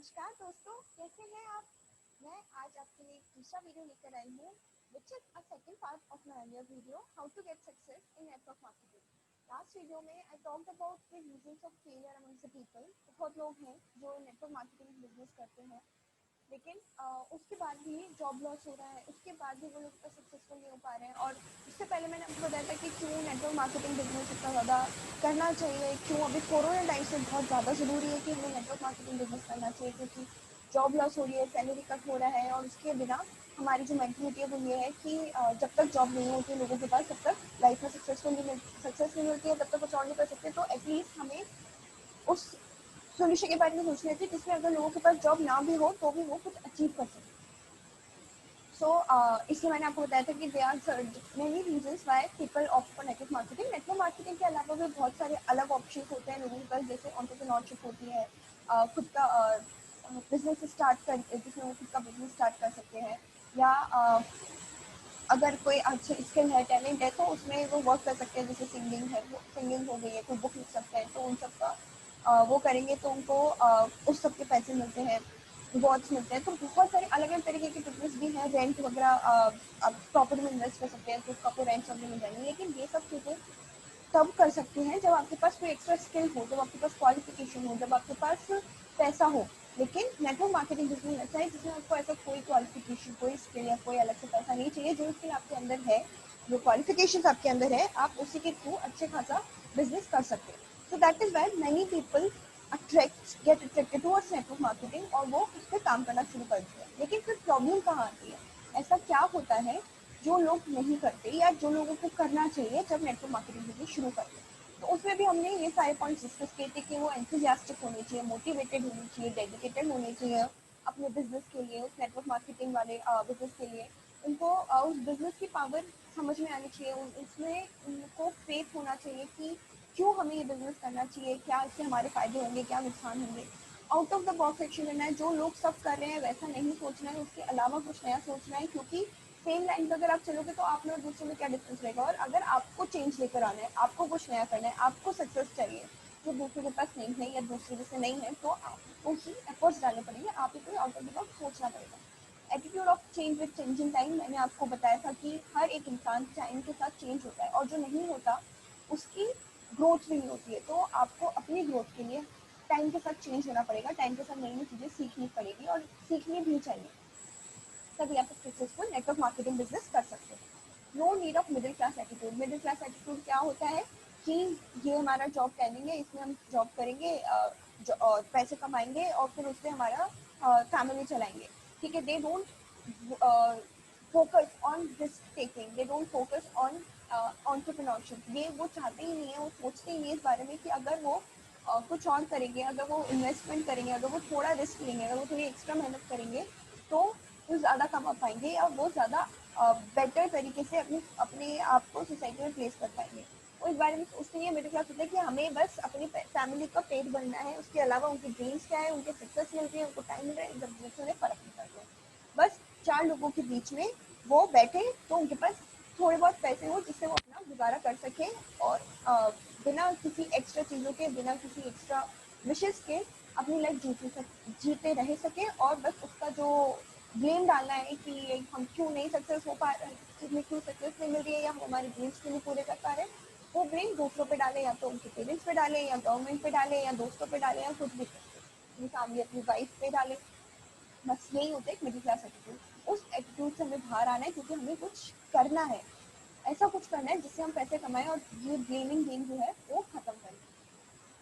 नमस्कार दोस्तों, कैसे हैं आप? मैं आज आपके लिए एक दूसरा वीडियो लेकर आई हूँ which is a second part of my earlier video, how to get success in network marketing. Last video में I talked about the reasons of failure amongst the people. बहुत लोग हैं जो नेटवर्क मार्केटिंग बिजनेस करते हैं, लेकिन उसके बाद भी जॉब लॉस हो रहा है, उसके बाद भी वो लोग इतना सक्सेसफुल नहीं हो पा रहे हैं। और इससे पहले मैंने आपको बताया था कि क्यों नेटवर्क मार्केटिंग बिजनेस इतना ज़्यादा करना चाहिए, क्यों अभी कोरोना टाइम से बहुत ज़्यादा ज़रूरी है कि हमें नेटवर्क मार्केटिंग बिजनेस करना चाहिए, क्योंकि जॉब लॉस हो रही है, सैलरी कट हो रहा है और उसके बिना हमारी जो मेंटलिटी है वो ये है कि जब तक जॉब नहीं होती लोगों के पास, तब तक लाइफ में सक्सेस नहीं मिलती है, तब तक कुछ और नहीं कर सकते। तो एटलीस्ट हमें उस सोल्यूशन के बारे में सोचना चाहिए जिसमें अगर लोगों के पास जॉब ना भी हो तो भी वो कुछ अचीव कर सके। इसलिए मैंने आपको बताया था कि there are many reasons why people opt for network marketing. Network marketing के अलावा भी बहुत सारे अलग ऑप्शन होते हैं लोगों के पास, जैसे एंटरप्रेन्योरशिप होती है, खुद का बिजनेस स्टार्ट कर, जिसमें वो खुद का बिजनेस स्टार्ट कर सकते हैं, या अगर कोई अच्छी स्किल है, टैलेंट है, तो उसमें वो वर्क कर सकते हैं। जैसे सिंगिंग है, वो सिंगिंग हो गई है, कोई बुक लिख सकते हैं, तो उन सब का वो करेंगे तो उनको उस सब के पैसे मिलते हैं, रिवॉर्ड्स मिलते हैं। तो बहुत सारे अलग अलग तरीके के बिजनेस भी हैं। रेंट वगैरह, आप प्रॉपर्टी में इन्वेस्ट कर सकते हैं तो आपको रेंट वगैरह मिल जाएंगे। लेकिन ये सब चीज़ें तब कर सकते हैं जब आपके पास कोई एक्स्ट्रा स्किल हो, जब आपके पास क्वालिफिकेशन हो, जब आपके पास पैसा हो। लेकिन नेटवर्क मार्केटिंग बिजनेस ऐसा है जिसमें आपको ऐसा कोई क्वालिफिकेशन, कोई स्किल या कोई अलग से पैसा नहीं चाहिए। जो स्किल आपके अंदर है, जो क्वालिफिकेशन आपके अंदर है, आप उसी के थ्रू अच्छे खासा बिजनेस कर सकते हैं। So that is why many people get attracted towards network marketing और वो उस पर काम करना शुरू कर दिया। लेकिन फिर प्रॉब्लम कहाँ आती है? ऐसा क्या होता है जो लोग नहीं करते या जो लोगों को करना चाहिए जब नेटवर्क मार्केटिंग बिजनेस शुरू करते हैं? तो उसमें भी हमने ये सारे पॉइंट्स डिस्कस किए थे कि वो एंथुजियास्टिक होने चाहिए, मोटिवेटेड होनी चाहिए, डेडिकेटेड होने चाहिए अपने बिजनेस के लिए, उस नेटवर्क मार्केटिंग वाले बिजनेस के लिए। उनको उस बिजनेस की पावर समझ में आनी चाहिए, उसमें उनको फेथ होना चाहिए कि क्यों हमें ये बिजनेस करना चाहिए, क्या इससे हमारे फायदे होंगे, क्या नुकसान होंगे। Out of the box action लेना है, जो लोग सब कर रहे हैं वैसा नहीं सोचना है, उसके अलावा कुछ नया सोचना है। क्योंकि सेम लाइन पर अगर आप चलोगे तो आप में और दूसरों में क्या डिफरेंस रहेगा? और अगर आपको चेंज लेकर आना है, आपको कुछ नया करना है, आपको सक्सेस चाहिए जो दूसरे के पास नहीं है या दूसरे जैसे नहीं है, तो आपको ही एफर्ट्स डालने पड़ेंगे, आप ही को आउट ऑफ द बॉक्स सोचना पड़ेगा। Attitude of change with changing time, मैंने आपको बताया था कि हर एक इंसान टाइम के साथ चेंज होता है और जो नहीं होता उसकी ग्रोथ भी नहीं होती है। तो आपको अपनी ग्रोथ के लिए टाइम के साथ चेंज होना पड़ेगा, टाइम के साथ नई नई चीज़ें सीखनी पड़ेगी और सीखनी भी चाहिए, तभी आप सक्सेसफुल नेटवर्क मार्केटिंग बिजनेस कर सकते हैं। No need of middle class attitude. Middle class attitude क्या होता है कि ये हमारा जॉब टाइमिंग है, इसमें हम जॉब करेंगे, पैसे कमाएंगे और फिर उससे हमारा फैमिली चलाएंगे। ठीक है, they don't focus on risk taking, they don't focus on entrepreneurship. ये वो चाहते ही नहीं है, वो सोचते ही नहीं है इस बारे में कि अगर वो कुछ और करेंगे, अगर वो इन्वेस्टमेंट करेंगे, अगर वो थोड़ा रिस्क लेंगे, अगर वो थोड़ी एक्स्ट्रा मेहनत करेंगे, तो वो ज़्यादा कमा पाएंगे या वो ज़्यादा बेटर तरीके से अपने आप को सोसाइटी में प्लेस कर पाएंगे। वो इस बारे में सोचते नहीं है। मिडिल क्लास होता है कि हमें बस अपनी फैमिली का पेट भरना है, उसके अलावा उनके ड्रीम्स क्या है, उनके सक्सेस मिल रही है, उनको टाइम मिल रहा है, इन सब चीज़ों से उन्हें फ़र्क नहीं पड़ता है। बस चार लोगों के बीच में वो बैठे तो उनके पास थोड़े बहुत पैसे हो जिससे वो अपना गुजारा कर सकें और बिना किसी एक्स्ट्रा चीज़ों के, बिना किसी एक्स्ट्रा विशेष के अपनी लाइफ जीते रह सके। और बस उसका जो ब्लेम डालना है कि हम क्यों नहीं सक्सेस हो पा रहे, हमें क्यों सक्सेस नहीं मिल रही है या हम हमारे ड्रीम्स क्यों नहीं पूरे कर पा रहे, वो ब्लेम दूसरों पे डाले, या तो उनके पेरेंट्स पे डाले, या गवर्नमेंट पे डाले, या दोस्तों पे डाले, या कुछ भी अपनी फैमिली, अपनी वाइफ पे डाले। बस यही होता है एक मिडिल क्लास एटीट्यूड। उस एटीट्यूड से हमें बाहर आना है, क्योंकि हमें कुछ करना है, ऐसा कुछ करना है जिससे हम पैसे कमाएं और ये ब्लेमिंग गेम जो है वो खत्म करें।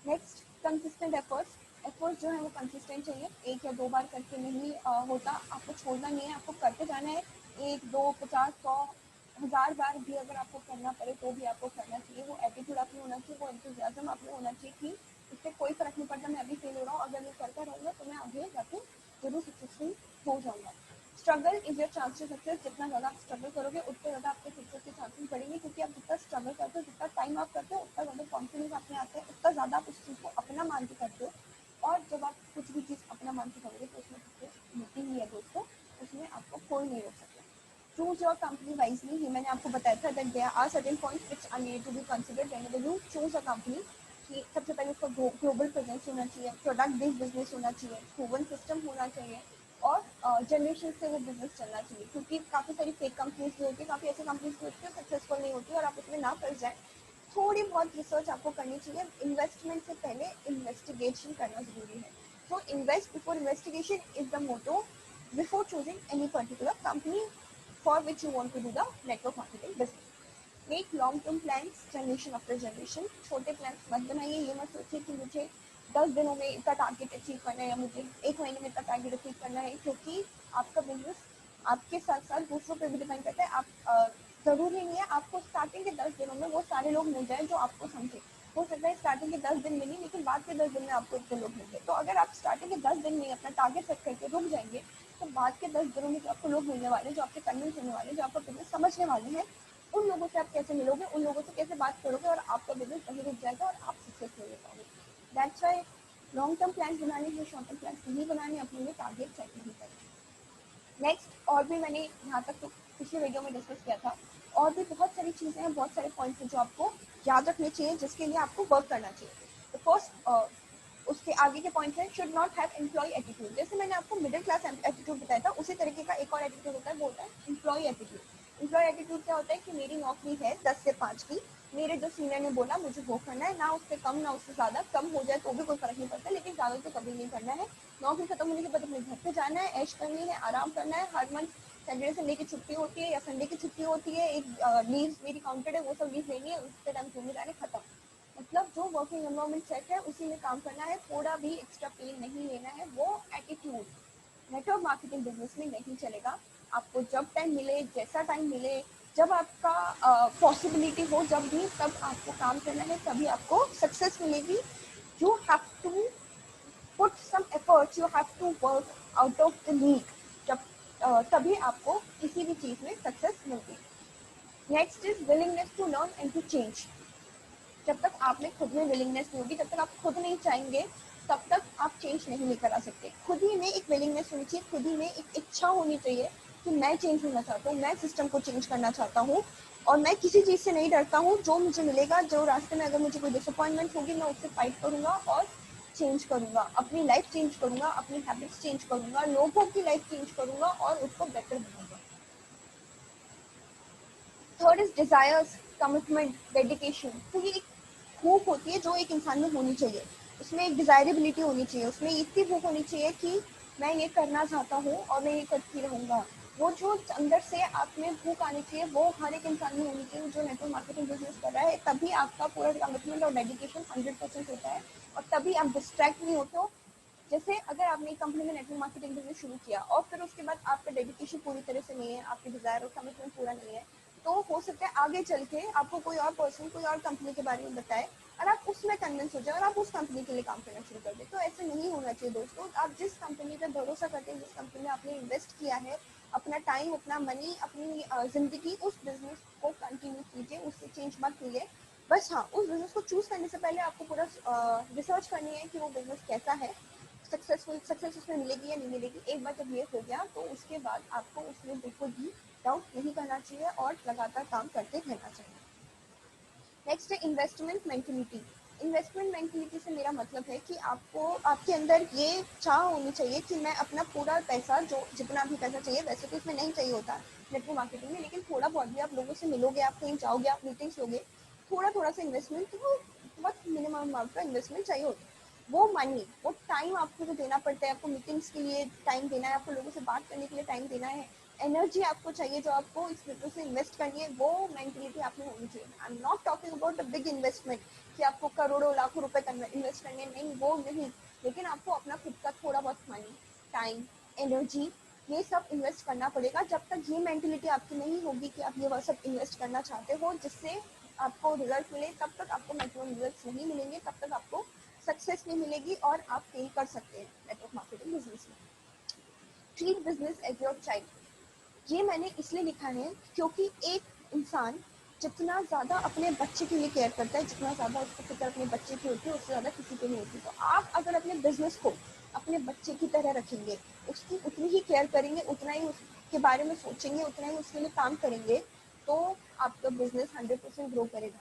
Next, consistent efforts. एफर्ट्स जो है वो कंसिस्टेंट चाहिए, एक या दो बार करके नहीं होता, आपको छोड़ना नहीं है, आपको करते जाना है। एक, दो, 50, 100, 1000 बार भी अगर आपको करना पड़े तो भी आपको करना चाहिए। वो एटीट्यूड आप में होना चाहिए, वो एंथुसियाज्म आप में होना चाहिए कि इससे कोई फर्क नहीं पड़ता मैं अभी फेल हो रहा हूँ, अगर मैं करता रहूँगा तो मैं आगे जाके जरूर सक्सेसफुल हो जाऊँगा। Struggle is your chance to success. जितना ज़्यादा आप स्ट्रगल करोगे उतने ज़्यादा आपके सक्सेस के चांसेस बढ़ेंगे, क्योंकि आप जितना स्ट्रगल करते हो, जितना टाइम आप करते हो, उतना ज़्यादा कॉन्फिडेंस आप में आता है, उतना ज़्यादा आप उस चीज़ को अपना मान के करते हो। और जब आप कुछ भी चीज़ अपना मान के करोगे तो उसमें सक्सेस मिलती ही है दोस्तों, उसमें आपको कोई नहीं रोक सकता। Choose your company wisely. ये मैंने आपको बताया था that there are certain points which are needed to be considered whenever you choose a company. कि सबसे पहले उसका ग्लोबल प्रेजेंस होना चाहिए, प्रोडक्ट बेस्ड बिजनेस होना चाहिए, प्रूवन सिस्टम होना चाहिए और जनरेशन से वो बिजनेस चलना चाहिए। क्योंकि काफ़ी सारी फेक कंपनीज भी होती है, काफ़ी ऐसी कंपनीज भी होती है सक्सेसफुल नहीं होती और आप उसमें ना फंस जाए। थोड़ी बहुत रिसर्च आपको करनी चाहिए। इन्वेस्टमेंट से पहले इन्वेस्टिगेशन करना जरूरी है। So invest before investigation is the motto before choosing any particular company for which you want to do the network marketing business. Make long term plans generation after generation. छोटे plans मत बनाइए। ये मत सोचिए कि मुझे 10 दिनों में इतना टारगेट अचीव करना है या मुझे 1 महीने में इतना टारगेट अचीव करना है, क्योंकि आपका बिजनेस आपके साथ साथ दूसरों पर भी डिपेंड करता है। आप जरूरी नहीं है आपको स्टार्टिंग के 10 दिनों में वो सारे लोग मिल जाए जो आपको समझे। हो सकता है स्टार्टिंग के 10 दिन में नहीं, लेकिन बाद के 10 दिन में आपको इतने लोग मिल जाए। तो अगर आप स्टार्टिंग के 10 दिन में अपना टारगेट सेट करके रुक जाएंगे, तो बाद के 10 दिनों में जो आपको लोग मिलने वाले, जो आपके कन्विंस होने वाले, जो आपका बिजनेस समझने वाले हैं, उन लोगों से आप कैसे मिलोगे, उन लोगों से कैसे बात करोगे और आपका बिजनेस वहीं रुक जाएगा और आप सक्सेस नहीं ले पाओगे। That's why long term plan बनाने हैं, शॉर्ट टर्म प्लान नहीं बनाने, अपने लिए टारगेट सेट नहीं करना। नेक्स्ट, और भी मैंने यहाँ तक तो पिछले वीडियो में डिस्कस किया था, और भी बहुत सारी चीज़ें हैं, बहुत सारे पॉइंट्स हैं जो आपको याद रखने चाहिए, जिसके लिए आपको वर्क करना चाहिए। तो फर्स्ट, उसके आगे के पॉइंट है should not have employ attitude. जैसे मैंने आपको मिडिल क्लास एटीट्यूड बताया था, उसी तरीके का एक और एटीट्यूड होता है, वो होता है एम्प्लॉय एटीट्यूड। एम्प्लॉय एटीट्यूड क्या होता है कि मेरी नौकरी है 10 से 5 की, मेरे जो सीनियर ने बोला मुझे वो करना है, ना उससे कम ना उससे ज़्यादा। कम हो जाए तो भी कोई फर्क नहीं पड़ता, लेकिन ज़्यादा तो कभी नहीं करना है। नौकरी खत्म होने के बाद अपने घर पे जाना है, ऐश करनी है, आराम करना है। हर मंथ सैटरडे संडे की छुट्टी होती है या संडे की छुट्टी होती है, एक लीव मेरी काउंटेड है, वो सब लीव लेनी है, उसके टाइम घूमने जाने, खत्म। मतलब जो वर्किंग एनवायरमेंट सेट है उसी में काम करना है, थोड़ा भी एक्स्ट्रा पेन नहीं लेना है। वो एटीट्यूड नेटवर्क मार्केटिंग बिजनेस में नहीं चलेगा। आपको जब टाइम मिले, जैसा टाइम मिले, जब आपका पॉसिबिलिटी हो, जब भी, तब आपको काम करना है, तभी आपको सक्सेस मिलेगी। You have to put some efforts, you have to work out of the league, जब तभी आपको किसी भी चीज़ में सक्सेस मिलती है। Next is willingness to learn and to change. जब तक आप में खुद में विलिंगनेस नहीं होगी, जब तक आप खुद नहीं चाहेंगे, तब तक आप चेंज नहीं लेकर आ सकते। खुद ही में एक विलिंगनेस होनी चाहिए, खुद ही में एक इच्छा होनी चाहिए कि मैं चेंज होना चाहता हूँ, मैं सिस्टम को चेंज करना चाहता हूँ और मैं किसी चीज़ से नहीं डरता हूँ। जो मुझे मिलेगा, जो रास्ते में अगर मुझे कोई डिसअपॉइंटमेंट होगी, मैं उससे फाइट करूँगा और चेंज करूँगा, अपनी लाइफ चेंज करूँगा, अपनी हैबिट्स चेंज करूँगा, लोगों की लाइफ चेंज करूँगा और उसको बेटर बनाऊँगा। Third is desires, commitment, dedication. तो ये एक भूख होती है जो एक इंसान में होनी चाहिए, उसमें एक डिजायरेबिलिटी होनी चाहिए, उसमें इतनी भूख होनी चाहिए कि मैं ये करना चाहता हूँ और मैं ये करती रहूँगा। वो जो अंदर से आप में भूख आनी चाहिए, वो हर एक इंसान में होनी चाहिए जो नेटवर्क मार्केटिंग बिजनेस कर रहा है। तभी आपका पूरा कमिटमेंट और डेडिकेशन 100% होता है और तभी आप डिस्ट्रैक्ट नहीं होते हो। जैसे अगर आपने एक कंपनी में नेटवर्क मार्केटिंग बिजनेस शुरू किया और फिर उसके बाद आपका डेडिकेशन पूरी तरह से नहीं है, आपके डिजायर और कमिटमेंट पूरा नहीं है, तो हो सकता है आगे चल के आपको कोई और पर्सन कोई और कंपनी के बारे में बताए और आप उसमें कन्विंस हो जाए और आप उस कंपनी के लिए काम करना शुरू कर दें। तो ऐसे नहीं होना चाहिए दोस्तों। आप जिस कंपनी पर भरोसा करते हैं, जिस कंपनी में आपने इन्वेस्ट किया है अपना टाइम, अपना मनी, अपनी जिंदगी, उस बिजनेस को कंटिन्यू कीजिए, उससे चेंज मत कीजिए। बस हाँ, उस बिजनेस को चूज करने से पहले आपको पूरा रिसर्च करनी है कि वो बिजनेस कैसा है, सक्सेस उसमें मिलेगी या नहीं मिलेगी। एक बार जब ये हो गया तो उसके बाद आपको उसमें बिल्कुल भी डाउट नहीं करना चाहिए और लगातार काम करते रहना चाहिए। नेक्स्ट है इन्वेस्टमेंट मेंटलिटी। इन्वेस्टमेंट मेंटलिटी से मेरा मतलब है कि आपको, आपके अंदर ये चाह होनी चाहिए कि मैं अपना पूरा पैसा, जो जितना भी पैसा चाहिए, वैसे तो इसमें नहीं चाहिए होता नेटवर्क मार्केटिंग में, लेकिन थोड़ा बहुत भी आप लोगों से मिलोगे, आप कहीं जाओगे, आप मीटिंग्स लोगे, थोड़ा थोड़ा सा इन्वेस्टमेंट, तो बहुत मिनिमम अमाउंट का इन्वेस्टमेंट चाहिए होता है। वो मनी, वो टाइम आपको जो देना पड़ता है, आपको मीटिंग्स के लिए टाइम देना है, आपको लोगों से बात करने के लिए टाइम देना है, एनर्जी आपको चाहिए जो आपको इस बिजनेस में इन्वेस्ट करनी है, वो मेंटलिटी आप में होनी चाहिए। I am not talking about a big investment कि आपको करोड़ों लाखों रुपए इन्वेस्ट करने, नहीं, वो नहीं, लेकिन आपको अपना खुद का थोड़ा बहुत मनी, टाइम, एनर्जी, ये सब इन्वेस्ट करना पड़ेगा। जब तक ये मेंटलिटी आपकी नहीं होगी कि आप ये वह सब इन्वेस्ट करना चाहते हो जिससे आपको रिजल्ट मिले, तब तक आपको मैक्सिमम रिजल्ट नहीं मिलेंगे, तब तक आपको सक्सेस नहीं मिलेगी और आप फेल कर सकते हैं नेटवर्क मार्केटिंग बिजनेस में। Treat business as your child. ये मैंने इसलिए लिखा है क्योंकि एक इंसान जितना ज़्यादा अपने बच्चे के लिए केयर करता है, जितना ज़्यादा उसको फिक्र अपने बच्चे की होती है, उससे ज़्यादा किसी की नहीं होती। तो आप अगर अपने बिजनेस को अपने बच्चे की तरह रखेंगे, उसकी उतनी ही केयर करेंगे, उतना ही उसके बारे में सोचेंगे, उतना ही उसके लिए काम करेंगे, तो आपका बिजनेस 100% ग्रो करेगा।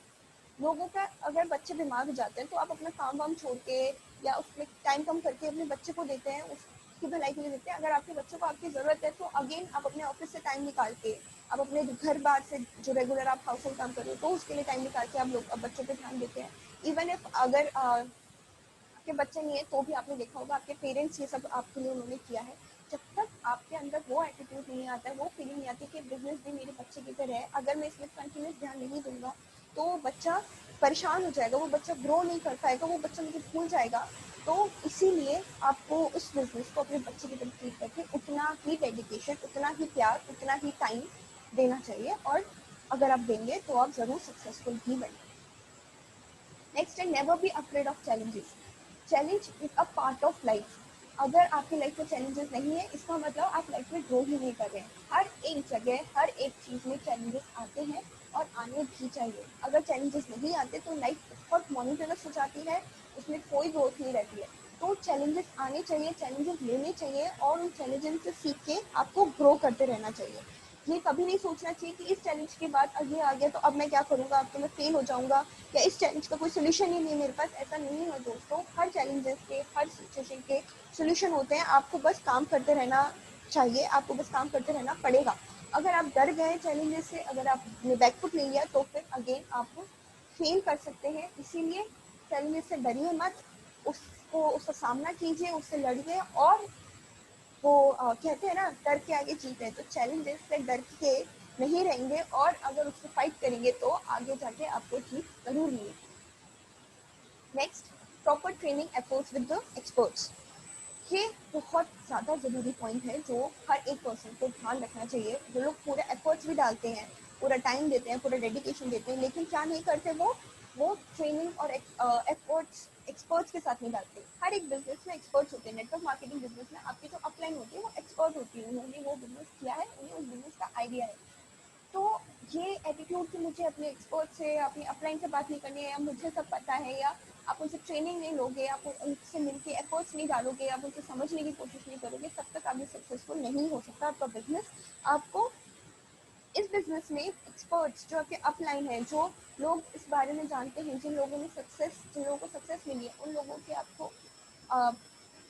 लोगों का अगर बच्चे बीमार हो जाते हैं तो आप अपना काम वाम छोड़ के या उसमें टाइम कम करके अपने बच्चे को देते हैं, उसकी भलाई के लिए देते हैं। अगर आपके बच्चों को आपकी ज़रूरत है तो अगेन आप अपने ऑफिस से टाइम निकाल के, आप अपने घर बार से जो रेगुलर आप हाउस होल्ड काम कर रहे हो तो उसके लिए टाइम निकाल के आप लोग बच्चों पर ध्यान देते हैं। इवन इफ अगर आपके बच्चे नहीं है तो भी आपने देखा होगा आपके पेरेंट्स ये सब आपके लिए उन्होंने किया है। जब तक आपके अंदर वो एटीट्यूड नहीं आता है, वो फीलिंग नहीं आती कि बिजनेस भी मेरे बच्चे की तरह है, अगर मैं इसमें कंटिन्यूस ध्यान नहीं दूंगा तो वो बच्चा परेशान हो जाएगा, वो बच्चा ग्रो नहीं कर पाएगा, वो बच्चा मुझे भूल जाएगा। तो इसीलिए आपको उस बिजनेस को अपने बच्चे की तरह ट्रीट करके उतना ही डेडिकेशन, उतना ही प्यार, उतना ही टाइम देना चाहिए, और अगर आप देंगे तो आप ज़रूर सक्सेसफुल ही बनेंगे। नेक्स्ट है never be afraid of challenges. Challenge is a part of life. अगर आपकी लाइफ में चैलेंजेस नहीं है इसका मतलब आप लाइफ में ग्रो ही नहीं कर रहे हैं। हर एक जगह, हर एक चीज़ में चैलेंजेस आते हैं और आने भी चाहिए। अगर चैलेंजेस नहीं आते तो लाइफ बहुत मोनोटोनस हो जाती है, उसमें कोई ग्रोथ नहीं रहती है। तो चैलेंजेस आने चाहिए, चैलेंजेस लेने चाहिए और उन चैलेंजेस से सीख के आपको ग्रो करते रहना चाहिए। ये कभी नहीं सोचना चाहिए कि इस चैलेंज के बाद ये आ गया तो अब मैं क्या करूँगा, अब तो मैं फेल हो जाऊँगा या इस चैलेंज का कोई सोल्यूशन ही नहीं है मेरे पास। ऐसा नहीं है दोस्तों, हर चैलेंजेस के, हर सिचुएशन के सोल्यूशन होते हैं। आपको बस काम करते रहना चाहिए, आपको बस काम करते रहना पड़ेगा। अगर आप डर गए चैलेंजेस से, अगर आपने बैकफुट ले लिया तो फिर अगेन आप फेल कर सकते हैं। इसीलिए चैलेंजेस से डरिए मत, उसका सामना कीजिए, उससे लड़िए। और वो कहते हैं ना, डर के आगे जीत है, तो चैलेंजेस से डर के नहीं रहेंगे और अगर उससे फाइट करेंगे तो आगे जाके आपको जीत जरूर मिलेगी। Next, proper training efforts with the experts. ये बहुत ज़्यादा ज़रूरी पॉइंट है जो हर एक पर्सन को ध्यान रखना चाहिए। जो लोग पूरा एफर्ट्स भी डालते हैं, पूरा टाइम देते हैं, पूरा डेडिकेशन देते हैं, लेकिन क्या नहीं करते, वो ट्रेनिंग और एफर्ट्स एक्सपर्ट्स के साथ नहीं डालते। हर एक बिजनेस में एक्सपर्ट्स होते हैं। नेटवर्क मार्केटिंग बिजनेस में आपकी जो अपलाइन होती है वो एक्सपर्ट होती है, उन्होंने वो बिजनेस किया है, उन्हें उस बिजनेस का आइडिया है। तो ये एटीट्यूड कि मुझे अपने एक्सपर्ट से, अपनी अपलाइन से बात नहीं करनी है, या मुझे सब पता है, या आप उनसे ट्रेनिंग नहीं लोगे, आप उनसे मिलके एफर्ट्स नहीं डालोगे, आप उनसे समझने की कोशिश नहीं करोगे, तब तक आगे सक्सेसफुल नहीं हो सकता आपका बिजनेस। आपको इस बिजनेस में एक्सपर्ट्स जो आपके अपलाइन है, जो लोग इस बारे में जानते हैं, जिन लोगों को सक्सेस मिली है, उन लोगों के आपको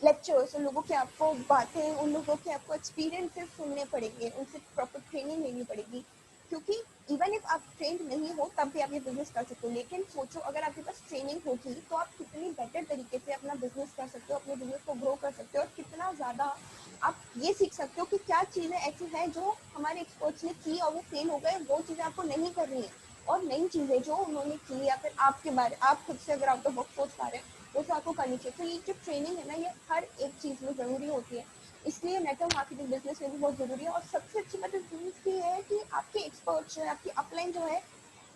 लेक्चर्स, उन लोगों के आपको बातें, उन लोगों के आपको एक्सपीरियंसेस सुनने पड़ेंगे, उनसे प्रॉपर ट्रेनिंग लेनी पड़ेगी। क्योंकि इवन इफ आप ट्रेंड नहीं हो तब भी आप ये बिजनेस कर सकते हो। लेकिन सोचो, अगर आपके पास ट्रेनिंग होगी तो आप कितनी बेटर तरीके से अपना बिजनेस कर सकते हो, अपने बिजनेस को ग्रो कर सकते हो, और कितना ज़्यादा आप ये सीख सकते हो कि क्या चीज़ें ऐसी हैं जो हमारे एक्सपर्ट्स ने की और वो फेल हो गए, वो चीज़ें आपको नहीं करनी है। और नई चीज़ें जो उन्होंने की, या फिर आपके बारे, आप खुद से अगर आउट ऑफ बॉक्स सोच पा रहे हैं, वो तो आपको करनी चाहिए। तो ये जो ट्रेनिंग है ना, ये हर एक चीज़ में ज़रूरी होती है। इसलिए नेटवर्क मार्केटिंग बिजनेस में भी बहुत ज़रूरी है। और सबसे अच्छी बात इस बिजनेस की है कि आपके एक्सपर्ट जो है, आपकी अपलाइन जो है,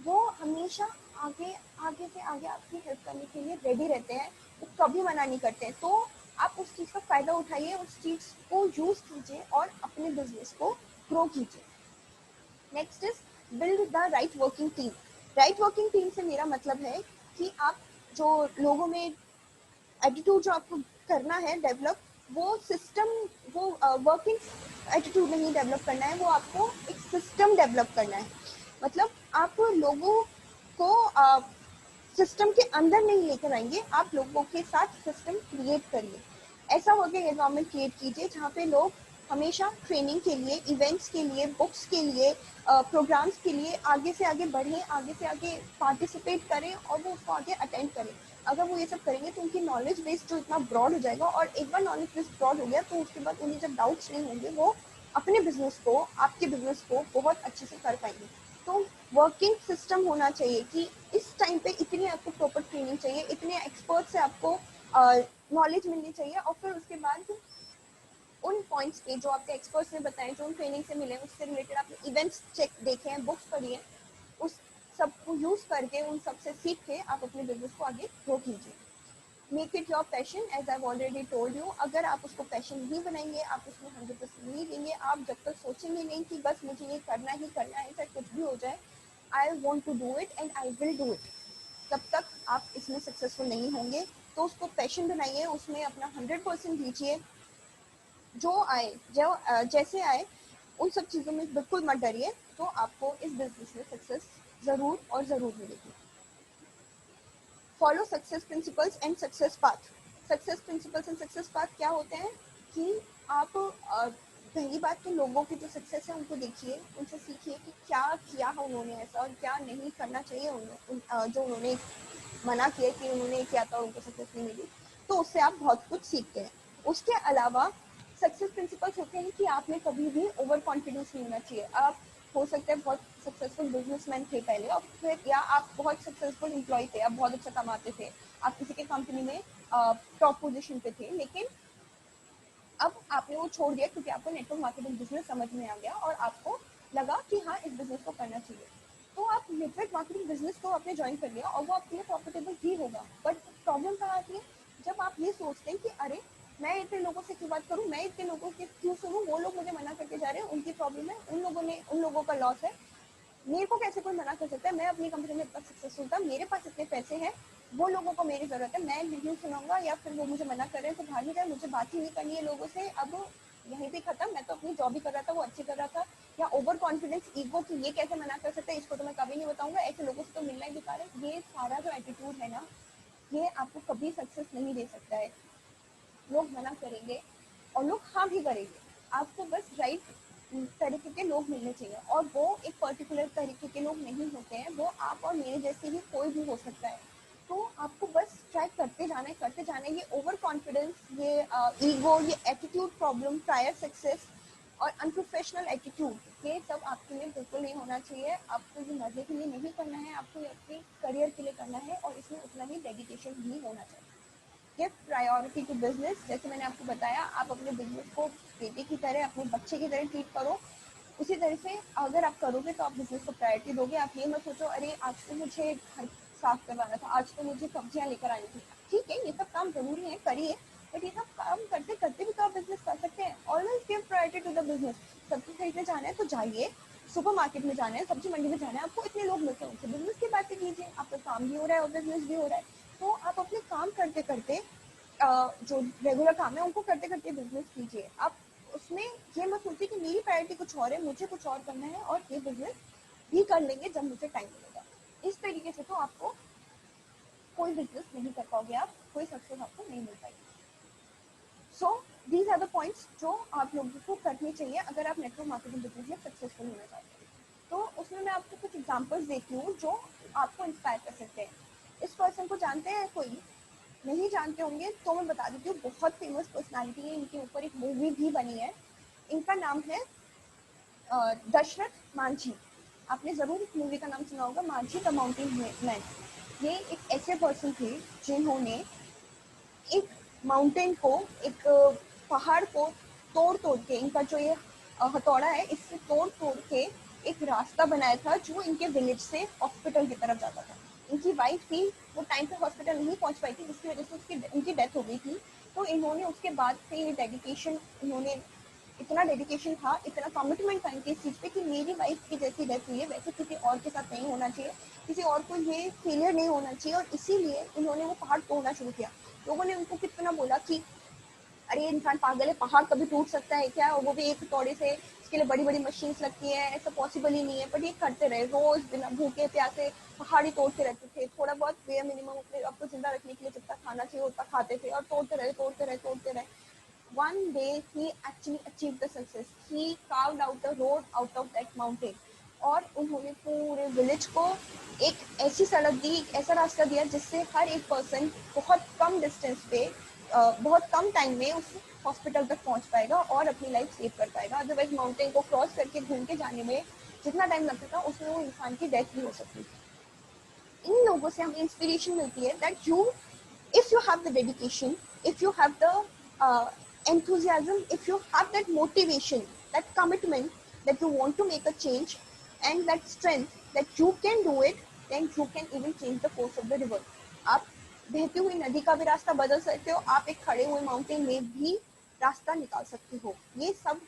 वो हमेशा आगे आगे से आगे आपकी हेल्प करने के लिए रेडी रहते हैं, वो कभी मना नहीं करते हैं। तो आप उस चीज़ का फ़ायदा उठाइए, उस चीज़ को यूज़ कीजिए और अपने बिजनेस को ग्रो कीजिए। Next is build the right working team. Right working team से मेरा मतलब है कि आप जो लोगों में एटीट्यूड जो आपको करना है डेवलप, वो सिस्टम, वो वर्किंग एटीट्यूड नहीं डेवलप करना है, वो आपको एक सिस्टम डेवलप करना है। मतलब आप लोगों को सिस्टम के अंदर नहीं लेकर आएंगे, आप लोगों के साथ सिस्टम क्रिएट करिए। ऐसा वर्किंग एनवायरनमेंट क्रिएट कीजिए जहाँ पे लोग हमेशा ट्रेनिंग के लिए, इवेंट्स के लिए, बुक्स के लिए, प्रोग्राम्स के लिए आगे से आगे बढ़ें, आगे से आगे पार्टिसिपेट करें और वो उसको आगे अटेंड करें। अगर वो ये सब करेंगे तो उनकी नॉलेज बेस जो इतना ब्रॉड हो जाएगा, और एक बार नॉलेज बेस ब्रॉड हो गया तो उसके बाद उन्हें जब डाउट्स नहीं होंगे, वो अपने बिजनेस को, आपके बिजनेस को बहुत अच्छे से कर पाएंगे। तो वर्किंग सिस्टम होना चाहिए कि इस टाइम पे इतनी आपको प्रॉपर ट्रेनिंग चाहिए, इतने एक्सपर्ट से आपको नॉलेज मिलनी चाहिए, और फिर उसके बाद उन पॉइंट्स पे जो आपके एक्सपर्ट्स ने बताए, जो उन ट्रेनिंग से मिले, उससे रिलेटेड आपने इवेंट्स चेक देखे हैं, बुक्स पढ़ी हैं, उस सब को यूज़ करके, उन सब से सीख के आप अपने बिजनेस को आगे ग्रो कीजिए। Make it your passion, as I already told you. अगर आप उसको पैशन नहीं बनाएंगे, आप उसमें 100% नहीं देंगे, आप जब तक सोचेंगे नहीं कि बस मुझे ये करना ही करना है, चाहे कुछ भी हो जाए, I want to do it and I will do it, तब तक आप इसमें सक्सेसफुल नहीं होंगे। तो उसको पैशन बनाइए, उसमें अपना 100% दीजिए। जो आए, जैसे आए, उन सब चीज़ों में बिल्कुल मत डरिए, तो आपको इस बिजनेस में सक्सेस ज़रूर और ज़रूर मिलेगी। Follow success principles and success path. Success principles and success path क्या होते हैं कि आप पहली बात तो लोगों की जो सक्सेस है उनको देखिए, उनसे सीखिए कि क्या किया है उन्होंने ऐसा और क्या नहीं करना चाहिए जो उन्होंने मना किया कि उन्होंने किया था उनको सक्सेस नहीं मिली, तो उससे आप बहुत कुछ सीखते हैं। उसके अलावा सक्सेस प्रिंसिपल्स होते हैं कि आपने कभी भी ओवर कॉन्फिडेंस नहीं होना चाहिए। आप हो सकता है बहुत सक्सेसफुल बिजनेसमैन थे पहले और फिर, या आप बहुत सक्सेसफुल एम्प्लॉय थे, आप बहुत अच्छा कमाते थे, आप किसी के कंपनी में टॉप पोजीशन पे थे, लेकिन अब आपने वो छोड़ दिया क्योंकि आपको नेटवर्क मार्केटिंग बिजनेस समझ में आ गया और आपको लगा कि हाँ इस बिजनेस को करना चाहिए। तो आप नेटवर्क मार्केटिंग बिजनेस को आपने ज्वाइन कर लिया और वो आपके लिए प्रॉफिटेबल भी होगा। बट प्रॉब्लम कहाँ आती है, जब आप ये सोचते हैं कि अरे मैं इतने लोगों से क्यों बात करूँ, मैं इतने लोगों के क्यों सुनूँ, वो लोग मुझे मना करके जा रहे हैं, उनकी प्रॉब्लम है, उन लोगों का लॉस है, मेरे को कैसे कोई मना कर सकता है, मैं अपनी कंपनी में इतना सक्सेसफुल था, मेरे पास इतने पैसे हैं, वो लोगों को मेरी जरूरत है, मैं नहीं सुनाऊंगा या फिर वो मुझे मना कर रहे हैं तो भाग ही जाए, मुझे बात ही नहीं करनी है लोगों से, अब यहीं पे खत्म, मैं तो अपनी जॉब ही कर रहा था, वो अच्छी कर रहा था। या ओवर कॉन्फिडेंस ईगो कि ये कैसे मना कर सकता है, इसको तो मैं कभी नहीं बताऊंगा, ऐसे लोगों से तो मिलना ही बेकार है, ये सारा जो एटीट्यूड है ना, ये आपको कभी सक्सेस नहीं दे सकता है। लोग मना करेंगे और लोग हाँ भी करेंगे, आपको बस राइट तरीके के लोग मिलने चाहिए, और वो एक पर्टिकुलर तरीके के लोग नहीं होते हैं, वो आप और मेरे जैसे ही कोई भी हो सकता है। तो आपको बस ट्राई करते जाना है। ये ओवर कॉन्फिडेंस, ये ईगो, ये एटीट्यूड प्रॉब्लम, प्रायर सक्सेस और अनप्रोफेशनल एटीट्यूड, ये सब आपके लिए बिल्कुल नहीं होना चाहिए। आपको ये मजे के लिए नहीं करना है, आपको ये अपने करियर के लिए करना है और इसमें उतना ही डेडिकेशन भी होना चाहिए। गिव प्रायोरिटी टू बिजनेस, जैसे मैंने आपको बताया, आप अपने बिजनेस को बेटे की तरह, अपने बच्चे की तरह ट्रीट करो। उसी तरह से अगर आप करोगे तो आप बिजनेस को प्रायोरिटी दोगे। आप ये मत सोचो अरे आज तो मुझे घर साफ करवाना था, आज तो मुझे सब्जियां लेकर आनी थी। ठीक है, ये सब काम जरूरी है, करिए, बट ये सब काम करते करते भी तो आप बिजनेस कर सकते हैं। Always give priority to the business. सब्जी खरीदने जाना है तो जाइए, सुपर मार्केट में जाना है, सब्जी मंडी में जाना है, आपको इतने लोग मिलते हैं, उनसे बिजनेस की बातें कीजिए, आपका काम भी हो रहा है और बिजनेस भी हो रहा है। तो आप अपने काम करते करते जो रेगुलर काम है उनको करते करते बिजनेस कीजिए। आप उसमें ये मत सोचिए कि मेरी प्रायोरिटी कुछ और है, मुझे कुछ और करना है और ये बिजनेस भी कर लेंगे जब मुझे टाइम मिलेगा। इस तरीके से तो आपको कोई बिजनेस नहीं कर पाओगे, आप कोई सक्सेस आपको नहीं मिल पाएगी। So these are the points जो आप लोगों को करनी चाहिए अगर आप नेटवर्क मार्केटिंग बिजनेस में सक्सेसफुल होना चाहते हैं। तो उसमें मैं आपको कुछ एग्जांपल्स देती हूँ जो आपको इंस्पायर कर सकते हैं। इस पर्सन को जानते हैं कोई? नहीं जानते होंगे तो मैं बता देती हूँ, बहुत फेमस पर्सनालिटी है, इनके ऊपर एक मूवी भी बनी है। इनका नाम है दशरथ मांझी। आपने जरूर इस मूवी का नाम सुना होगा, मांझी द माउंटेन मैन। ये एक ऐसे पर्सन थे जिन्होंने एक माउंटेन को, एक पहाड़ को तोड़ तोड़ के, इनका जो ये हथौड़ा है इससे तोड़ तोड़ के एक रास्ता बनाया था जो इनके विलेज से हॉस्पिटल की तरफ जाता था। इनकी वाइफ थी, वो टाइम पे हॉस्पिटल नहीं पहुंच पाई थी जिसकी वजह से इनकी डेथ हो गई थी। तो इन्होंने उसके बाद से ये डेडिकेशन, इन्होंने इतना डेडिकेशन था, इतना कमिटमेंट था इनके इस चीज़ पे कि मेरी वाइफ की जैसी डेथ हुई है वैसे किसी और के साथ नहीं होना चाहिए, किसी और को ये फेलियर नहीं होना चाहिए, और इसीलिए इन्होंने वो पहाड़ तोड़ना शुरू किया। लोगों ने उनको कितना बोला कि अरे इंसान पागल है, पहाड़ कभी टूट सकता है क्या, और वो भी एक हथौड़े से, इसके लिए बड़ी बड़ी मशीन्स लगती है, ऐसा पॉसिबल ही नहीं है। बट ये करते रहे, रोज बिना भूखे प्यासे पहाड़ी तोड़ते रहते थे, थोड़ा बहुत बेयर मिनिमम अपने आपको जिंदा रखने के लिए जितना खाना चाहिए उतना खाते थे और तोड़ते रहे। One day he actually achieved the success. He carved out a road out of that mountain. और उन्होंने पूरे विलेज को एक ऐसी सड़क दी, एक ऐसा रास्ता दिया जिससे हर एक पर्सन बहुत कम डिस्टेंस पे, बहुत कम टाइम में उस हॉस्पिटल तक पहुंच पाएगा और अपनी लाइफ सेव कर पाएगा। अदरवाइज माउंटेन को क्रॉस करके घूम के जाने में जितना टाइम लगता था उसमें वो इंसान की डेथ भी हो सकती थी। इन लोगों से हमें इंस्पिरेशन मिलती है that you, if you have the dedication, if you have the uh, enthusiasm, if you have that motivation, that commitment that you want to make a change, and that strength that you can do it, then you can even change the course of the river. आप बहती हुई नदी का भी रास्ता बदल सकते हो, आप एक खड़े हुए माउंटेन में भी रास्ता निकाल सकते हो। ये सब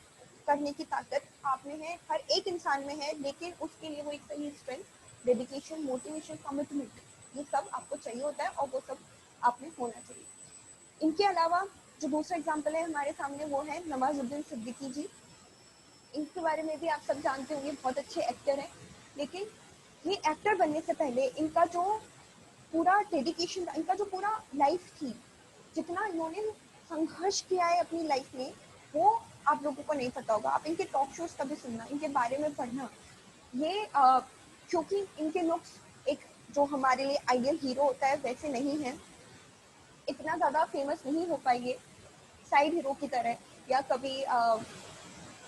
करने की ताकत आप में है, हर एक इंसान में है, लेकिन उसके लिए वो एक सही स्ट्रेंथ, डेडिकेशन, मोटिवेशन, कमिटमेंट, ये सब आपको चाहिए होता है और वो सब आप में होना चाहिए। इनके अलावा जो दूसरा एग्जाम्पल है हमारे सामने वो है नवाजुद्दीन सिद्दीकी जी। इनके बारे में भी आप सब जानते होंगे, बहुत अच्छे एक्टर हैं, लेकिन ये एक्टर बनने से पहले इनका जो पूरा डेडिकेशन, इनका जो पूरा लाइफ थी, जितना इन्होंने संघर्ष किया है अपनी लाइफ में, वो आप लोगों को नहीं पता होगा। आप इनके टॉक शोज कभी सुनना, इनके बारे में पढ़ना। ये क्योंकि इनके लुक्स एक जो हमारे लिए आइडियल हीरो होता है वैसे नहीं है, इतना ज़्यादा फेमस नहीं हो पाएंगे साइड हीरो की तरह, या कभी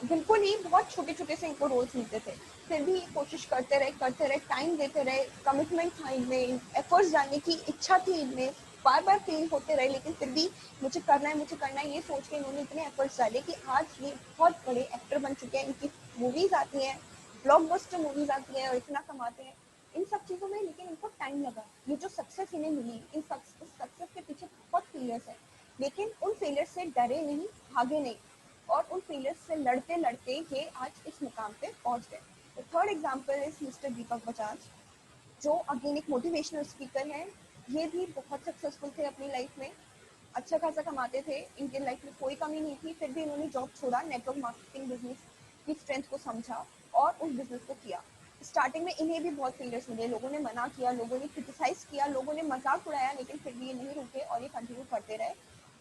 बिल्कुल ही बहुत छोटे छोटे से इनको रोल्स मिलते थे, फिर भी कोशिश करते रहे, टाइम देते रहे, कमिटमेंट था इनमें, एफर्ट्स डालने की इच्छा थी इनमें, बार बार फेल होते रहे, लेकिन फिर भी मुझे करना है ये सोच के इन्होंने इतने एफर्ट्स डाले कि आज ये बहुत बड़े एक्टर बन चुके हैं। इनकी मूवीज आती हैं, ब्लॉकबस्टर मूवीज आती हैं और इतना कमाते हैं इन सब चीज़ों में, लेकिन इनको टाइम लगा। ये जो सक्सेस इन्हें मिली, इन सक्सेस के पीछे बहुत फेलियर्स है, लेकिन उन फेलियर्स से डरे नहीं, भागे नहीं, और उन फेलियर्स से लड़ते लड़ते ये आज इस मुकाम पे पहुंच गए। The third example is mister Deepak Bajaj, जो अगेन एक मोटिवेशनल स्पीकर हैं। ये भी बहुत सक्सेसफुल थे अपनी लाइफ में, अच्छा खासा कमाते थे, इनके लाइफ में कोई कमी नहीं थी, फिर भी इन्होंने जॉब छोड़ा, नेटवर्क मार्केटिंग बिजनेस की स्ट्रेंथ को समझा और उस बिजनेस को किया। स्टार्टिंग में इन्हें भी बहुत फेलियर्स मिले, लोगों ने मना किया, लोगों ने क्रिटिसाइज किया, लोगों ने मजाक उड़ाया, लेकिन फिर भी ये नहीं रुके और ये कंटिन्यू करते रहे।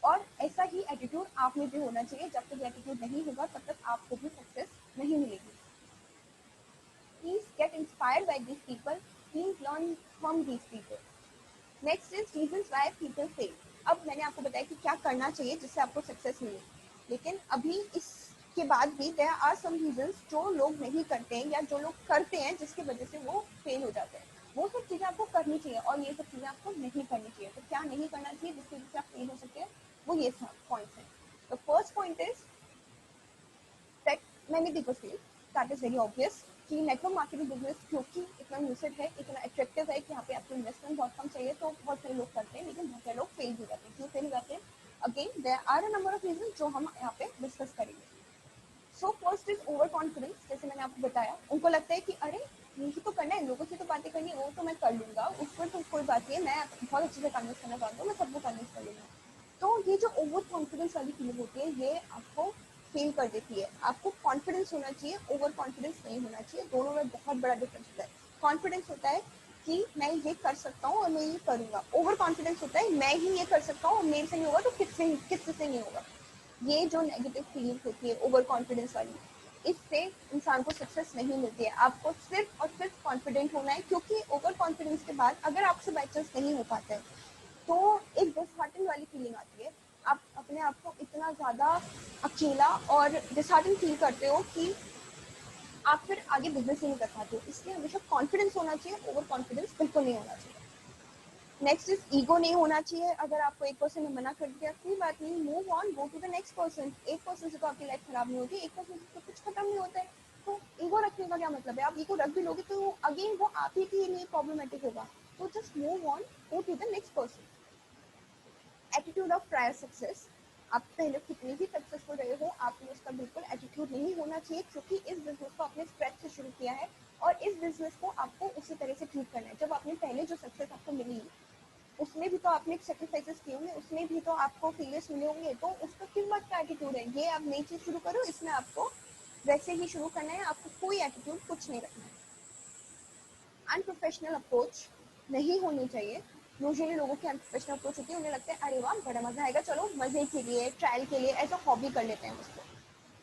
और ऐसा ही एटीट्यूड आप में भी होना चाहिए। जब तक एटीट्यूड नहीं होगा तब तक आपको भी सक्सेस नहीं मिलेगी। Please get inspired by these people, please learn from these people. Next is reasons why people fail. अब मैंने आपको बताया कि क्या करना चाहिए जिससे आपको सक्सेस मिले, लेकिन अभी इसके बाद भी देयर आर सम रीजंस जो लोग नहीं करते हैं या जो लोग करते हैं जिसकी वजह से वो फेल हो जाते हैं। वो सब चीज़ें आपको करनी चाहिए और ये सब चीज़ें आपको नहीं करनी चाहिए। तो क्या नहीं करना चाहिए जिसकी वजह से आप फेल हो सकते हैं, वो ये सब पॉइंट्स हैं। The first point is that many people feel, that is very obvious, कि नेटवर्क मार्केटिंग बिजनेस क्योंकि इतना यूसेड है, इतना अट्रैक्टिव है कि यहाँ पे आपको इन्वेस्टमेंट बहुत कम चाहिए, तो बहुत सारे लोग करते हैं, लेकिन बहुत सारे लोग फेल हो जाते हैं। क्यों फेल हो जाते हैं? Again there are a number of reason जो हम यहाँ पे डिस्कस करेंगे। So first is over confidence. जैसे मैंने आपको बताया, उनको लगता है कि अरे यही तो करना है, लोगों से तो बातें करनी है, वो तो मैं कर लूंगा, उस पर तो कोई बात नहीं है, मैं बहुत अच्छे से कन्विंस करना चाहता हूँ, मैं सबको कन्विंस कर लूंगा। तो ये जो ओवर कॉन्फिडेंस वाली फीलिंग होती है, ये आपको फेल कर देती है। आपको कॉन्फिडेंस होना चाहिए, ओवर कॉन्फिडेंस नहीं होना चाहिए। दोनों में बहुत बड़ा डिफरेंस होता है। कॉन्फिडेंस होता है कि मैं ये कर सकता हूँ और मैं ये करूंगा। ओवर कॉन्फिडेंस होता है मैं ही ये कर सकता हूँ और मेरे से नहीं होगा तो किससे से नहीं होगा। ये जो नेगेटिव फीलिंग होती है ओवर कॉन्फिडेंस वाली, इससे इंसान को सक्सेस नहीं मिलती है। आपको सिर्फ और सिर्फ कॉन्फिडेंट होना है, क्योंकि ओवर कॉन्फिडेंस के बाद अगर आपसे बाई चांस नहीं हो पाता है तो एक डिसहार्टन वाली फीलिंग आती है। आप अपने आप को इतना ज़्यादा अकेला और डिसहार्टन फील करते हो कि आप फिर आगे बिजनेस ही नहीं कर पाते हो। इसलिए हमेशा कॉन्फिडेंस होना चाहिए, ओवर कॉन्फिडेंस बिल्कुल नहीं होना चाहिए। नेक्स्ट इज ईगो नहीं होना चाहिए। अगर आपको एक पर्सन ने मना कर दिया, कोई बात नहीं, move on, go to the next person. एक पर्सन से तो आपकी लाइफ खराब नहीं होती, एक पर्सन से तो कुछ खत्म नहीं होता है। तो ईगो रखने का क्या मतलब है? आप ईगो रख भी लोगे तो अगेन वो आप ही के लिए प्रॉब्लमेटिक होगा। तो just move on, go to the next person. Attitude of prior success. आप पहले कितनी भी सक्सेसफुल रहे हो, आपने उसका बिल्कुल एटीट्यूड नहीं होना चाहिए, क्योंकि इस बिजनेस को आपने स्क्रैच से शुरू किया है और इस बिजनेस को आपको उसी तरह से ट्रीट करना है। जब आपने पहले जो सक्सेस आपको मिली, उसमें भी तो आपने सेक्रीफाइसेस किए होंगे, उसमें भी तो आपको फेलियर्स मिले होंगे, तो उसका किस बात का एटीट्यूड है? ये आप नई चीज शुरू करो, इसमें आपको वैसे ही शुरू करना है, आपको कोई एटीट्यूड कुछ नहीं रखना है। अनप्रोफेशनल अप्रोच नहीं होनी चाहिए। यूजुअली लोगों की अनप्रोफेशनल अप्रोच होती है, उन्हें लगता है अरे वाह बड़ा मजा आएगा, चलो मजे के लिए, ट्रायल के लिए, ऐसा हॉबी कर लेते हैं उसको।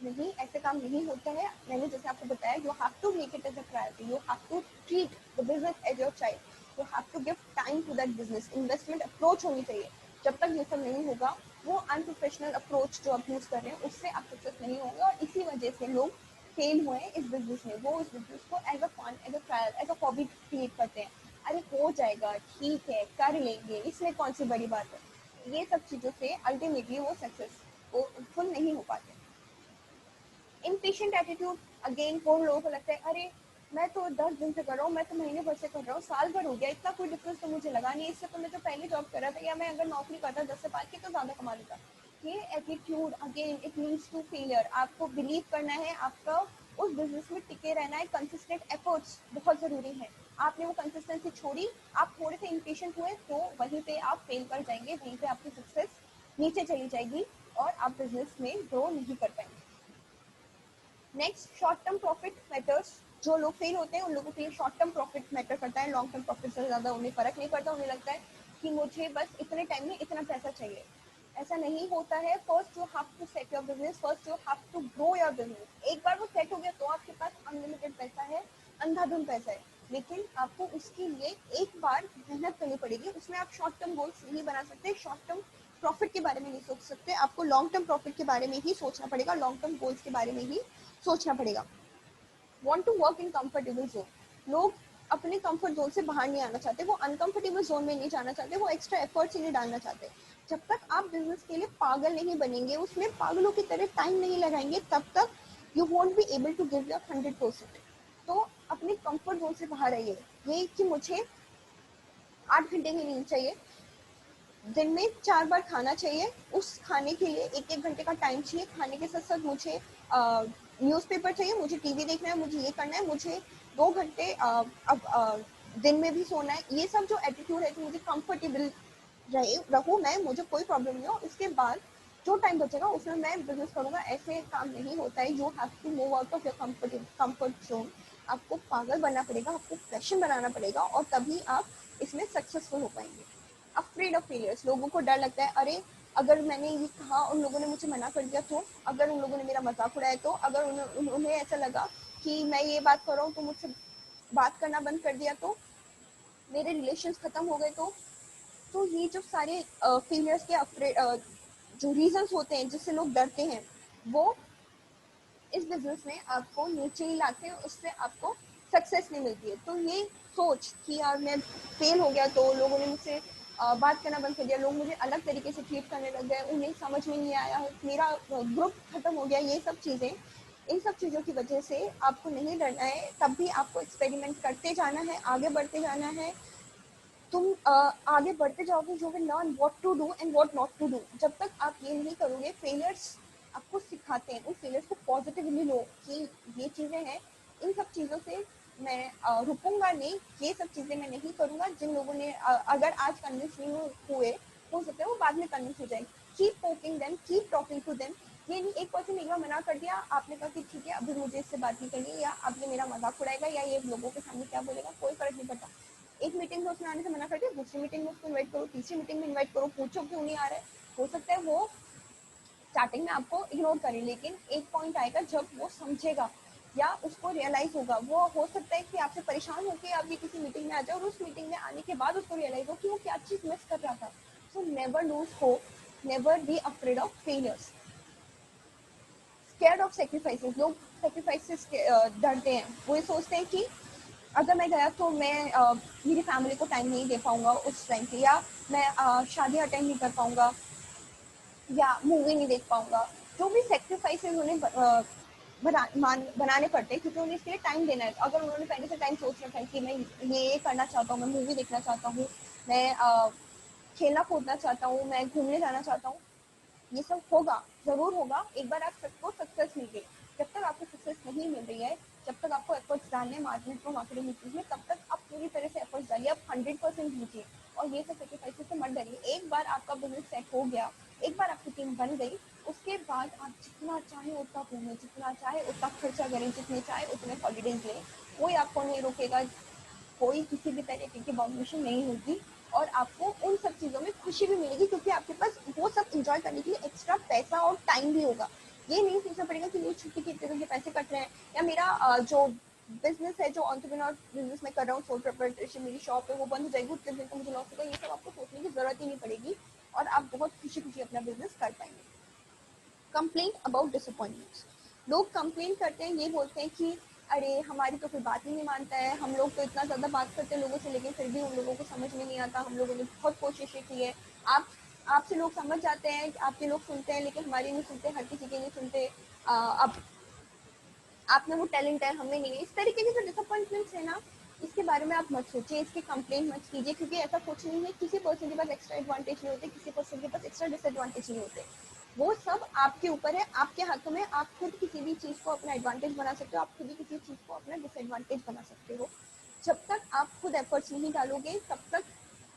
नहीं, ऐसे काम नहीं होता है। मैंने जैसे आपको बताया, you have to make it as a priority, you have to treat the business as your child, you have to give time to that business. Investment approach होनी चाहिए। जब तक ये सब नहीं होगा, वो अनप्रोफेशनल अप्रोच जो आप यूज कर रहे हैं उससे आप सक्सेस नहीं होंगे, और इसी वजह से लोग फेल हुए हैं इस बिजनेस में। वो इस बिजनेस को as a fun, as a trial, as a hobby treat करते हैं। अरे हो जाएगा, ठीक है, कर लेंगे, इसमें कौन सी बड़ी बात है। ये सब चीज़ों से अल्टीमेटली वो सक्सेसफुल नहीं हो पाते। इम्पेशेंट एटीट्यूड, अगेन वो लोगों को लगता है अरे मैं तो 10 दिन से कर रहा हूँ, मैं तो महीने भर से कर रहा हूँ, साल भर हो गया, इतना कोई डिफरेंस तो मुझे लगा नहीं, इससे तो मैं जो पहले जॉब कर रहा था, या मैं अगर नौकरी करता 10 से 5 की तो ज़्यादा कमा लेता। ये attitude again it leads to failure. आपको बिलीव करना है, आपका उस बिजनेस में टिके रहना है, कंसिस्टेंट एफर्ट्स बहुत ज़रूरी है। आपने वो कंसिस्टेंसी छोड़ी, आप थोड़े से इम्पेशेंट हुए, तो वहीं पे आप फेल कर जाएंगे, वहीं पे आपकी सक्सेस नीचे चली जाएगी और आप बिजनेस में ग्रो नहीं कर पाएंगे। Next, short term profit matters. जो लोग फेल होते हैं उन लोगों के लिए शॉर्ट टर्म प्रॉफिट मैटर करता है, लॉन्ग टर्म प्रॉफिट से ज़्यादा उन्हें फ़र्क नहीं पड़ता। उन्हें लगता है कि मुझे बस इतने टाइम में इतना पैसा चाहिए। ऐसा नहीं होता है। First you have to set your business, first you have to grow your business. एक बार वो सेट हो गया तो आपके पास अनलिमिटेड पैसा है, अंधाधुंध पैसा है, लेकिन आपको उसके लिए एक बार मेहनत करनी पड़ेगी। उसमें आप शॉर्ट टर्म गोल्स नहीं बना सकते, शॉर्ट टर्म प्रॉफिट के बारे में नहीं सोच सकते। आपको लॉन्ग टर्म प्रॉफिट के बारे में ही सोचना पड़ेगा, लॉन्ग टर्म गोल्स के बारे में ही सोचना पड़ेगा। Want to work in comfortable zone. लोग अपने कंफर्ट जोन से बाहर नहीं आना चाहते, वो अनकंफर्टेबल जोन में नहीं जाना चाहते, वो एक्स्ट्रा एफर्ट्स ही नहीं डालना चाहते। जब तक आप बिजनेस के लिए पागल नहीं बनेंगे, उसमें पागलों की तरह टाइम नहीं लगाएंगे, तब तक you won't be able to give your 100%। तो अपने कंफर्ट जोन से बाहर आइए। ये कि मुझे 8 घंटे की नींद चाहिए, दिन में 4 बार खाना चाहिए, उस खाने के लिए 1-1 घंटे का टाइम चाहिए। खाने के साथ साथ मुझे न्यूज़पेपर चाहिए, मुझे टीवी देखना है, मुझे ये करना है, मुझे 2 घंटे अब दिन में भी सोना है। ये सब जो एटीट्यूड है कि मुझे कंफर्टेबल रहूँ मैं, मुझे कोई प्रॉब्लम नहीं हो, उसके बाद जो टाइम बचेगा उसमें मैं बिजनेस करूँगा, ऐसे काम नहीं होता है। You have to move out of your comfort zone. आपको पागल बनना पड़ेगा, आपको पैशन बनाना पड़ेगा, और तभी आप इसमें सक्सेसफुल हो पाएंगे। अफ्रेड ऑफ फेलियर्स, लोगों को डर लगता है, अरे अगर मैंने ये कहा उन लोगों ने मुझे मना कर दिया तो, अगर उन लोगों ने मेरा मजाक उड़ाया तो, अगर उन्हें ऐसा लगा कि मैं ये बात कर रहा हूँ तो मुझसे बात करना बंद कर दिया तो, मेरे रिलेशंस खत्म हो गए तो ये जो सारे फेलियर्स के अफ्रेड जो रीजंस होते हैं जिससे लोग डरते हैं, वो इस बिजनेस में आपको नीचे ही लाते हैं, उससे आपको सक्सेस नहीं मिलती है। तो ये सोच कि यार मैं फेल हो गया तो लोगों ने मुझसे बात करना बंद कर दिया, लोग मुझे अलग तरीके से ट्रीट करने लग गए, उन्हें समझ में नहीं आया, मेरा ग्रुप खत्म हो गया, ये सब चीज़ें, इन सब चीज़ों की वजह से आपको नहीं डरना है। तब भी आपको एक्सपेरिमेंट करते जाना है, आगे बढ़ते जाना है। तुम आगे बढ़ते जाओगे, you will learn what to do and what not to do. जब तक आप ये नहीं करोगे, फेलियर्स आपको सिखाते हैं, उन फेलियर्स को पॉजिटिवली लो कि ये चीज़ें हैं, इन सब चीज़ों से मैं रुकूंगा नहीं, ये सब चीज़ें मैं नहीं करूँगा। जिन लोगों ने अगर आज कन्विंस नहीं हुए, हो सकता है वो बाद में कन्विंस हो जाए। Keep poking them, keep talking to them. ये नहीं एक पर्सन एक बार मना कर दिया, आपने कहा कि ठीक है अभी मुझे इससे बात नहीं करनी, या अब ये मेरा मजाक उड़ाएगा, या ये लोगों के सामने क्या बोलेगा, कोई फर्क नहीं पड़ता। एक मीटिंग में उसने आने से मना कर दिया, दूसरी मीटिंग में उसको इनवाइट करो, तीसरी मीटिंग में इनवाइट करो, पूछो क्यों नहीं आ रहा है। हो सकता है वो स्टार्टिंग में आपको इग्नोर करे, लेकिन एक पॉइंट आएगा जब वो समझेगा या उसको रियलाइज होगा। वो हो सकता है कि आपसे परेशान होकर आप ये किसी मीटिंग में आ जाए और उस मीटिंग में आने के बाद उसको रियलाइज हो कि वो क्या चीज़ मिस कर रहा था। So never lose hope, never be afraid of failures. Scared of sacrifices, लोग सेक्रीफाइसेस डरते हैं। वो ये सोचते हैं कि अगर मैं गया तो मैं मेरी फैमिली को टाइम नहीं दे पाऊंगा उस टाइम पे, या मैं शादी अटेंड नहीं कर पाऊंगा, या मूवी नहीं देख पाऊंगा। जो भी सेक्रीफाइसेस उन्हें बनाने पड़ते हैं, क्योंकि उन्हें इसके लिए टाइम देना है। अगर उन्होंने पहले से टाइम सोच रखा है कि मैं ये करना चाहता हूँ, मैं मूवी देखना चाहता हूँ, मैं खेलना कूदना चाहता हूँ, मैं घूमने जाना चाहता हूँ, ये सब होगा, जरूर होगा। एक बार आप सबको सक्सेस मिल गई। जब तक आपको सक्सेस नहीं मिल रही है, जब तक आपको एफर्ट्स डालने मार्केटिंग में, तब तक आप पूरी तरह से एफर्ट्स डालिए, आप 100% दीजिए, और ये सब सेक्रीफाइसेस से मत डरिए। एक बार आपका बिजनेस सेट हो गया, एक बार आपकी टीम बन गई, उसके बाद आप जितना चाहे उतना घूमें, जितना चाहे उतना खर्चा करें, जितने चाहे उतने हॉलीडेज लें, कोई आपको नहीं रोकेगा, कोई किसी भी तरीके की बाउंडेशन नहीं होगी, और आपको उन सब चीज़ों में खुशी भी मिलेगी, क्योंकि आपके पास वो सब इंजॉय करने के लिए एक्स्ट्रा पैसा और टाइम भी होगा। ये नहीं सोचना पड़ेगा कि मेरी छुट्टी के इतने पैसे कट रहे हैं, या मेरा जो बिजनेस है, जो एंटरप्रेन्योर बिजनेस में कर रहा हूँ, सोल प्रोप्राइटरशिप मेरी शॉप है, वो बंद हो जाएगी, उतने दिन को मुझे लॉस होगा। ये सब आपको सोचने की जरूरत ही नहीं पड़ेगी, और आप बहुत खुशी खुशी अपना बिजनेस कर पाएंगे। कंप्लेन अबाउट डिसअपॉइंटमेंट्स, लोग कंप्लेन करते हैं, ये बोलते हैं कि अरे हमारी तो कोई बात ही नहीं मानता है, हम लोग तो इतना ज़्यादा बात करते हैं लोगों से, लेकिन फिर भी उन लोगों को समझ में नहीं आता, हम लोगों ने बहुत कोशिशें की है। आप आपसे लोग समझ जाते हैं, आपके लोग सुनते हैं, लेकिन हमारी नहीं सुनते, हर किसी की नहीं सुनते। अब आप में वो टैलेंट है, हमें नहीं है। इस तरीके के जो डिसअपॉइंटमेंट्स है ना, इसके बारे में आप मत सोचिए, इसकी कंप्लेन मत कीजिए, क्योंकि ऐसा कुछ नहीं है। किसी पर्सन के पास एक्स्ट्रा एडवांटेज नहीं होते, किसी पर्सन के पास एक्स्ट्रा डिसएडवांटेज नहीं होते। वो सब आपके ऊपर है, आपके हाथों में। आप खुद किसी भी चीज़ को अपना एडवांटेज बना सकते हो, आप खुद ही किसी चीज़ को अपना डिसएडवांटेज बना सकते हो। जब तक आप खुद एफर्ट्स नहीं डालोगे, तब तक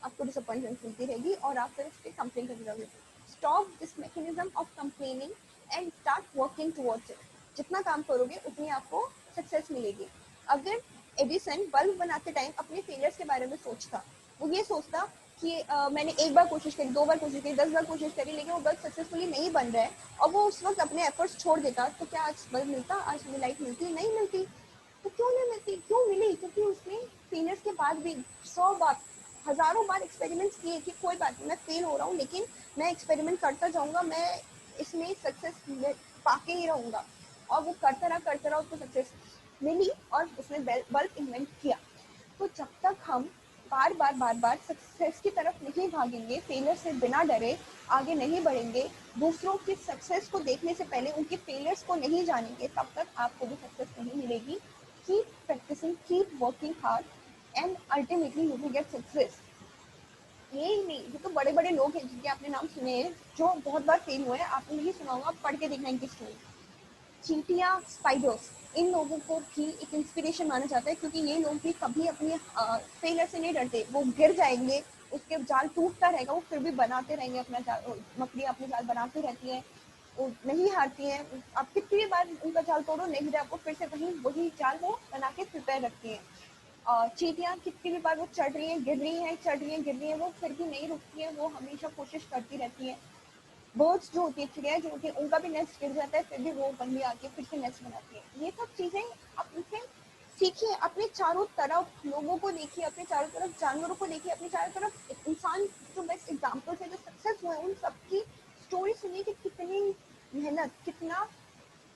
आपको डिसअपॉइंटमेंट मिलती रहेगी, और आप फिर उस पर कंप्लेन करते रहोगे। Stop this mechanism of complaining and start working towards it. जितना काम करोगे उतनी आपको सक्सेस मिलेगी। अगर एडिसन बल्ब बनाते टाइम अपने फेलियर्स के बारे में सोचता, वो ये सोचता कि मैंने एक बार कोशिश करी, 2 बार कोशिश करी, 10 बार कोशिश करी, लेकिन वो बल्ब सक्सेसफुली नहीं बन रहा है, और वो उस वक्त अपने एफर्ट्स छोड़ देता, तो क्या आज बल्ब मिलता? आज हमें लाइट मिलती? नहीं मिलती। तो क्यों नहीं मिलती? क्यों मिली? क्योंकि उसने फेलियर्स के बाद भी 100 बार, हजारों बार एक्सपेरिमेंट्स किए कि कोई बात नहीं, मैं फेल हो रहा हूँ, लेकिन मैं एक्सपेरिमेंट करता जाऊंगा, मैं इसमें सक्सेस पाके ही रहूंगा। और वो करता रहा, उसको सक्सेस मिली और उसने बल्ब इन्वेंट किया। तो जब तक हम बार बार सक्सेस की तरफ नहीं भागेंगे, फेलियर से बिना डरे आगे नहीं बढ़ेंगे, दूसरों की सक्सेस को देखने से पहले उनके फेलियर्स को नहीं जानेंगे, तब तक आपको भी सक्सेस नहीं मिलेगी। Keep practising, keep working hard, and ultimately you will get success. ये ही नहीं, ये तो बड़े बड़े लोग हैं जिनके आपने नाम सुने हैं, जो बहुत बार फेल हुए हैं, आपने नहीं सुना होगा, पढ़ के देखना इनकी स्टोरी। चींटियां, स्पाइडर्स, इन लोगों को भी एक इंस्पिरेशन माना जाता है, क्योंकि ये लोग भी कभी अपनी फेलियर से नहीं डरते। वो गिर जाएंगे, उसके जाल टूटता रहेगा, वो फिर भी बनाते रहेंगे अपना जाल, मकड़ियाँ अपने जाल बनाती रहती हैं, वो नहीं हारती हैं। आप कितनी भी बार उनका जाल तोड़ो, नहीं रहा, आपको फिर से वही जाल वो बना के प्रिपेयर रखती हैं। चींटियां कितनी भी बार वो चढ़ रही हैं, गिर रही हैं, चढ़ रही हैं, गिर रही हैं, वो फिर भी नहीं रुकती हैं, वो हमेशा कोशिश करती रहती हैं। बर्ड्स जो होती है, चिड़िया जो होती है, उनका भी नेस्ट गिर जाता है, फिर भी वो वहीं आके फिर से नेस्ट बनाती है। ये सब चीजें आप उनसे सीखिए, अपने चारों तरफ लोगों को देखिए, अपने चारों तरफ जानवरों को देखिए, अपने चारों तरफ इंसान जो बेस्ट एग्जाम्पल्स है, जो सक्सेस हुए, उन सबकी स्टोरी सुनिए कि कितनी मेहनत,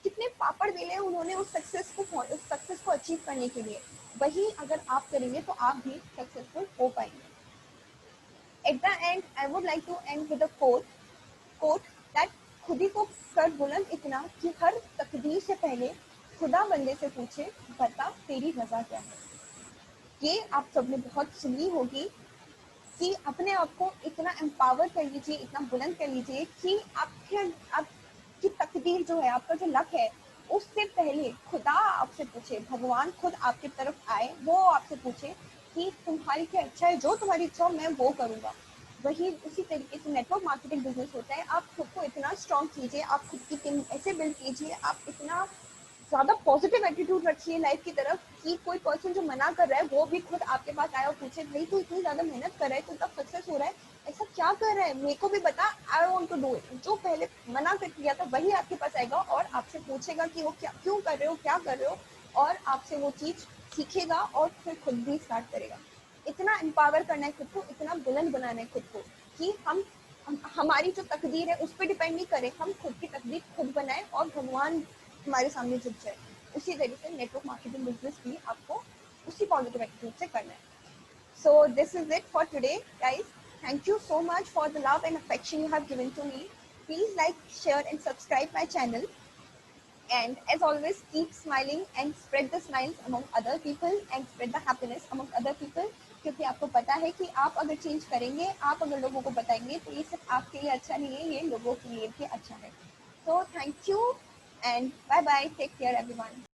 कितने पापड़ बेले उन्होंने उस सक्सेस को अचीव करने के लिए। वही अगर आप करेंगे तो आप भी सक्सेसफुल हो पाएंगे। At the end I would like to end with a quote that खुद ही को कर बुलंद इतना कि हर तकदीर से पहले खुदा बंदे से पूछे, बता तेरी रजा क्या है। ये आप सबने बहुत सुनी होगी कि अपने आप को इतना एम्पावर कर लीजिए, इतना बुलंद कर लीजिए कि आपकी तकदीर जो है, आपका जो लक है, उससे पहले खुदा आपसे पूछे, भगवान खुद आपकी तरफ आए, वो आपसे पूछे कि तुम्हारी क्या इच्छा है, जो तुम्हारी इच्छा हो मैं वो करूँगा। वही उसी तरीके से नेटवर्क मार्केटिंग बिजनेस होता है। आप खुद को इतना स्ट्रॉन्ग कीजिए, आप खुद की टीम ऐसे बिल्ड कीजिए, आप इतना ज़्यादा पॉजिटिव एटीट्यूड रखिए लाइफ की तरफ कि कोई पर्सन जो मना कर रहा है वो भी खुद आपके पास आए और पूछे, भाई तू इतनी ज़्यादा मेहनत कर रहा है, तू इतना सक्सेस हो रहा है, ऐसा क्या कर रहा है, मेरे को भी बता, I want to do it. जो पहले मना कर किया था वही आपके पास आएगा और आपसे पूछेगा कि वो क्या, क्यों कर रहे हो, क्या कर रहे हो, और आपसे वो चीज़ सीखेगा और फिर खुद भी स्टार्ट करेगा। इतना एम्पावर करना है खुद को, इतना बुलंद बनाना है खुद को कि हमारी जो तकदीर है उस पर डिपेंड नहीं करें, हम खुद की तकदीर खुद बनाएं और भगवान हमारे सामने झुक जाए। उसी तरीके से नेटवर्क मार्केटिंग बिजनेस भी आपको उसी पॉजिटिव एटीट्यूड से करना है। So this is it for today, guys. Thank you so much for the love and affection you have given to me. Please like, share, and subscribe my channel. And as always, keep smiling and spread the smiles among other people and spread the happiness among other people. क्योंकि आपको पता है कि आप अगर change करेंगे, आप अगर लोगों को बताएंगे, तो ये सिर्फ आपके लिए अच्छा नहीं है, ये लोगों के लिए भी अच्छा है। So thank you and bye bye. Take care everyone.